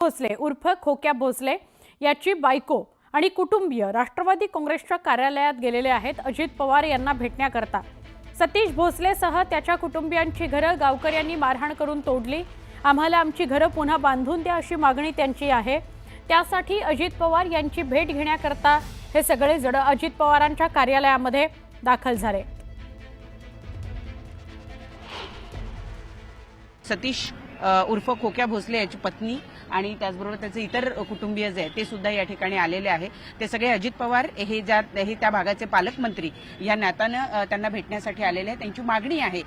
भोसले उर्फ खोक्या भोसले याची बायको आणि कुटुंबीय राष्ट्रवादी काँग्रेसच्या कार्यालयात गेलेले आहेत अजित पवार यांना भेटण्याकरता। सतीश भोसलेसह त्याच्या कुटुंबियांची घरं गावकऱ्यांनी मारहाण करून तोडली। आम्हाला आमची घरं पुन्हा बांधून द्या अशी मागणी त्यांची आहे। त्यासाठी अजित पवार यांची भेट घेण्याकरता हे सगळे जण अजित पवारांच्या कार्यालयामध्ये दाखल झाले। सतीश उर्फ खोक्या भोसले याची पत्नी आणि त्याचबरोबर त्याचे इतर कुटुंबीय जे आहेत ते सुद्धा या ठिकाणी आलेले आहे। ते सगळे अजित पवार हे त्या भागाचे पालकमंत्री या नात्यानं त्यांना भेटण्यासाठी आलेले आहेत। त्यांची मागणी आहे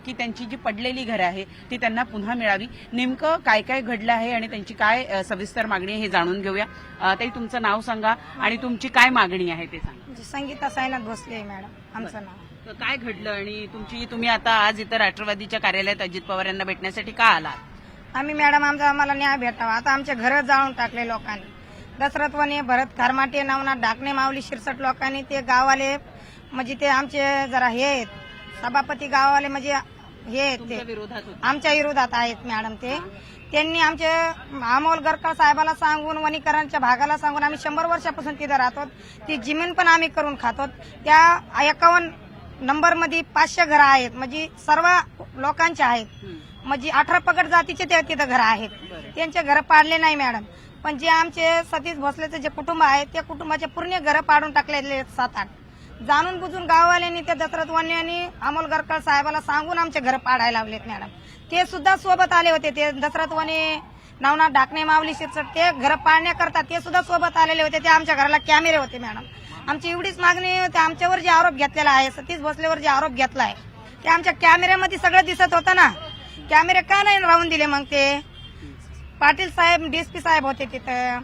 की त्यांची जी पडलेली घरं आहे ती त्यांना पुन्हा मिळावी। नेमकं काय काय घडलं आहे आणि त्यांची काय सविस्तर मागणी आहे हे जाणून घेऊया। ताई, तुमचं नाव सांगा आणि तुमची काय मागणी आहे ते सांगा। संगीता साईनाथ भोसले मॅडम आमचं नाव। काय घडलं आणि तुम्ही आता आज इथं राष्ट्रवादीच्या कार्यालयात अजित पवार यांना भेटण्यासाठी का आलात? आम्ही मॅडम आम्हाला न्याय भेटावा। आता आमचे घर जाळून टाकले लोकांनी। दशरथ वने, भरत खारमाटे, नवनाथ ढाकणे, माऊली शिरसट लोकांनी ते गाववाले म्हणजे ते आमचे जरा हे आहेत सभापती गाववाले म्हणजे हे आहेत ते आमच्या विरोधात आहेत मॅडम। त्यांनी आमचे अमोल गरकाळ साहेबाला सांगून वनीकरांच्या भागाला सांगून आम्ही 100 वर्षापासून तिथे राहतो। ती जमीन पण आम्ही करून खातो। त्या 51 नंबर मध्ये 500 घरं आहेत म्हणजे सर्व लोकांचे आहेत म्हणजे 18 पगड जातीचे ते तिथं घरं आहेत। त्यांचे घरं पाडले नाही मॅडम, पण जे आमचे सतीश भोसलेचे जे कुटुंब आहे त्या कुटुंबाचे पूर्ण घरं पाडून टाकलेले 7-8 जाणून बुजून गाववाल्यांनी त्या दशरथ वने आणि अमोल गरकाळ साहेबाला सांगून आमचे घरं पाडायला लावलेत मॅडम। ते सुद्धा सोबत आले होते। ते दशरथ वने, नवनाथ ढाकणे, माऊली शिरसट ते घरं पाडण्याकरता ते सुद्धा सोबत आलेले होते। ते आमच्या घराला कॅमेरे होते मॅडम। आमची एवढीच मागणी होती। आमच्यावर जे आरोप घेतलेला आहे सतीश भोसलेवर जे आरोप घेतला आहे ते आमच्या कॅमेऱ्यामध्ये सगळं दिसत होतं ना। कॅमेरे का नाही राहून दिले मग? ते पाटील साहेब डीएसपी साहेब होते तिथं।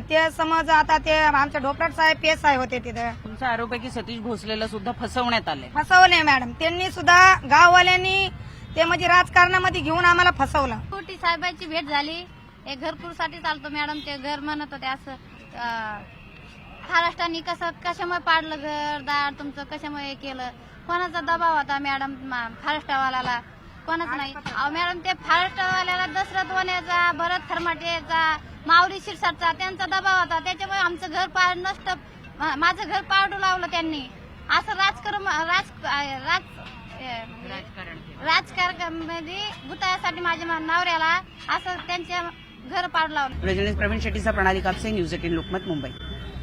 ते समज आता ते आमच्या ढोपराट साहेब पीएस साहेब होते तिथं। तुमचा आरोप आहे की सतीश भोसलेला सुद्धा फसवण्यात आले? फसवले मॅडम। त्यांनी सुद्धा गाववाल्यांनी ते म्हणजे राजकारणामध्ये घेऊन आम्हाला फसवलं। कोटी साहेबांची भेट झाली। एक घरकुलसाठी चालतो मॅडम। ते घर म्हणत होते असं महाराष्ट्राने कशामुळे पाडलं घरदार तुमचं, कशामुळे केलं, कोणाचा दबाव होता मॅडम महाराष्ट्रवाल्याला? कोणाच नाही मॅडम। ते महाराष्ट्रवाल्याला दशरथ वनेचा, भरत खरमाटेचा, माऊली शिरसाटचा त्यांचा दबाव होता। त्याच्यामुळे आमचं घर नष्ट, माझं घर पाडू लावलं त्यांनी। असं राजकारणामध्ये गुतायासाठी माझ्या नवऱ्याला असं त्यांच्या घर पाडू लावलं। प्रवीण शेट्टीचा, प्रणाली कापसे, न्यूज 18 लोकमत, मुंबई।